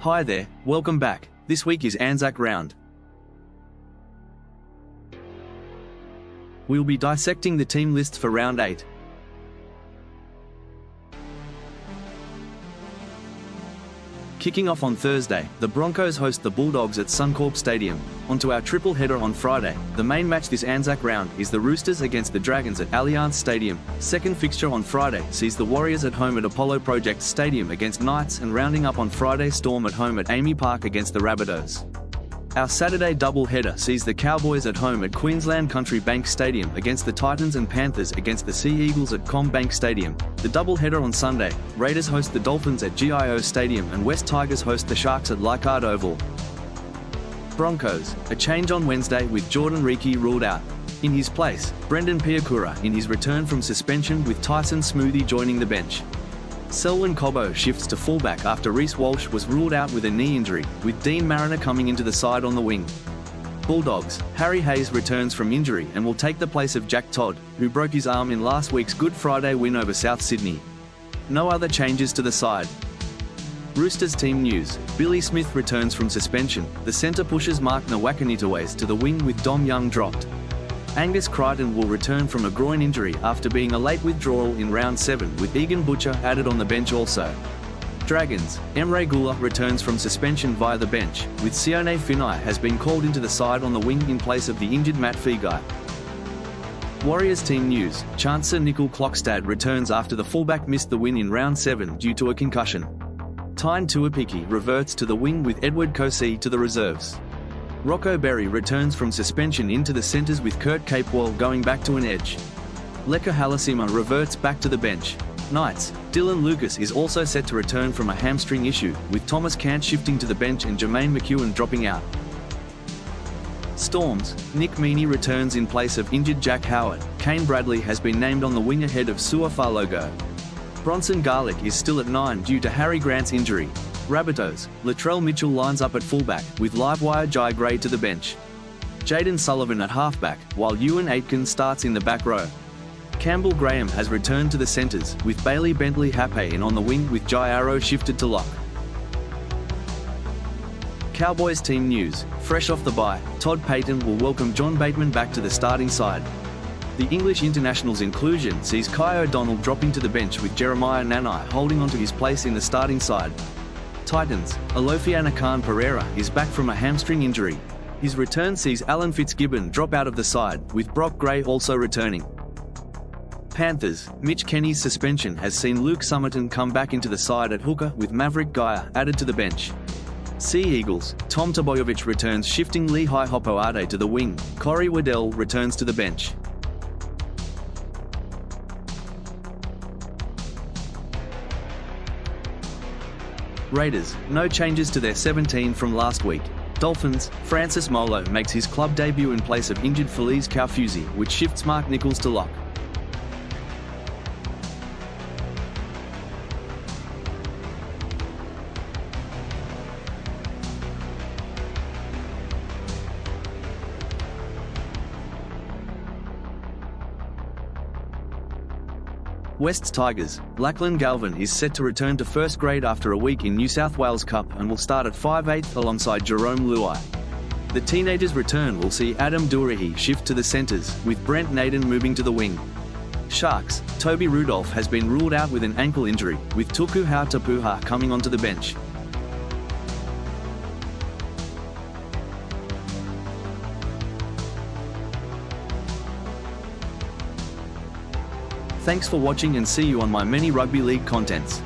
Hi there, welcome back. This week is Anzac Round. We'll be dissecting the team lists for Round 8. Kicking off on Thursday, the Broncos host the Bulldogs at Suncorp Stadium. Onto our triple header on Friday. The main match this Anzac round is the Roosters against the Dragons at Allianz Stadium. Second fixture on Friday sees the Warriors at home at Apollo Project Stadium against Knights, and rounding up on Friday, Storm at home at Amy Park against the Rabbitohs. Our Saturday double header sees the Cowboys at home at Queensland Country Bank Stadium against the Titans, and Panthers against the Sea Eagles at CommBank Stadium. The double header on Sunday, Raiders host the Dolphins at GIO Stadium and West Tigers host the Sharks at Leichhardt Oval. Broncos, a change on Wednesday with Jordan Riki ruled out. In his place, Brendan Piakura in his return from suspension, with Tyson Smoothie joining the bench. Selwyn Cobbo shifts to fullback after Reece Walsh was ruled out with a knee injury, with Dean Mariner coming into the side on the wing. Bulldogs, Harry Hayes returns from injury and will take the place of Jack Todd, who broke his arm in last week's Good Friday win over South Sydney. No other changes to the side. Roosters team news: Billy Smith returns from suspension. The centre pushes Mark Nawakanitaways to the wing with Dom Young dropped. Angus Crichton will return from a groin injury after being a late withdrawal in round 7, with Egan Butcher added on the bench also. Dragons, Emre Guler returns from suspension via the bench, with Sione Finai has been called into the side on the wing in place of the injured Matt Feagai. Warriors team news: Chancer Nickel Klokstad returns after the fullback missed the win in round 7 due to a concussion. Tyne Tuapiki reverts to the wing with Edward Kosei to the reserves. Rocco Berry returns from suspension into the centres, with Kurt Capewell going back to an edge. Leka Halasima reverts back to the bench. Knights, Dylan Lucas is also set to return from a hamstring issue, with Thomas Cant shifting to the bench and Jermaine McEwen dropping out. Storms, Nick Meaney returns in place of injured Jack Howard. Kane Bradley has been named on the wing ahead of Sua Falogo. Bronson Garlick is still at 9 due to Harry Grant's injury. Rabbitohs, Latrell Mitchell lines up at fullback, with Livewire Jai Gray to the bench. Jaden Sullivan at halfback, while Ewan Aitken starts in the back row. Campbell Graham has returned to the centres, with Bailey Bentley Hape on the wing, with Jai Arrow shifted to lock. Cowboys team news: fresh off the bye, Todd Payton will welcome John Bateman back to the starting side. The English international's inclusion sees Kai O'Donnell dropping to the bench, with Jeremiah Nanai holding onto his place in the starting side. Titans, Alofiana Khan Pereira is back from a hamstring injury. His return sees Alan Fitzgibbon drop out of the side, with Brock Gray also returning. Panthers, Mitch Kenny's suspension has seen Luke Summerton come back into the side at hooker, with Maverick Geyer added to the bench. Sea Eagles, Tom Taboyevich returns, shifting Lehigh Hopoate to the wing. Corey Waddell returns to the bench. Raiders, no changes to their 17 from last week. Dolphins, Francis Molo makes his club debut in place of injured Feliz Kaufusi, which shifts Mark Nichols to lock. West's Tigers, Lachlan Galvin is set to return to first grade after a week in New South Wales Cup and will start at 5/8 alongside Jerome Luai. The teenagers' return will see Adam Durahi shift to the centres, with Brent Naden moving to the wing. Sharks, Toby Rudolph has been ruled out with an ankle injury, with Tuku Hautapuha coming onto the bench. Thanks for watching, and see you on my many rugby league contents.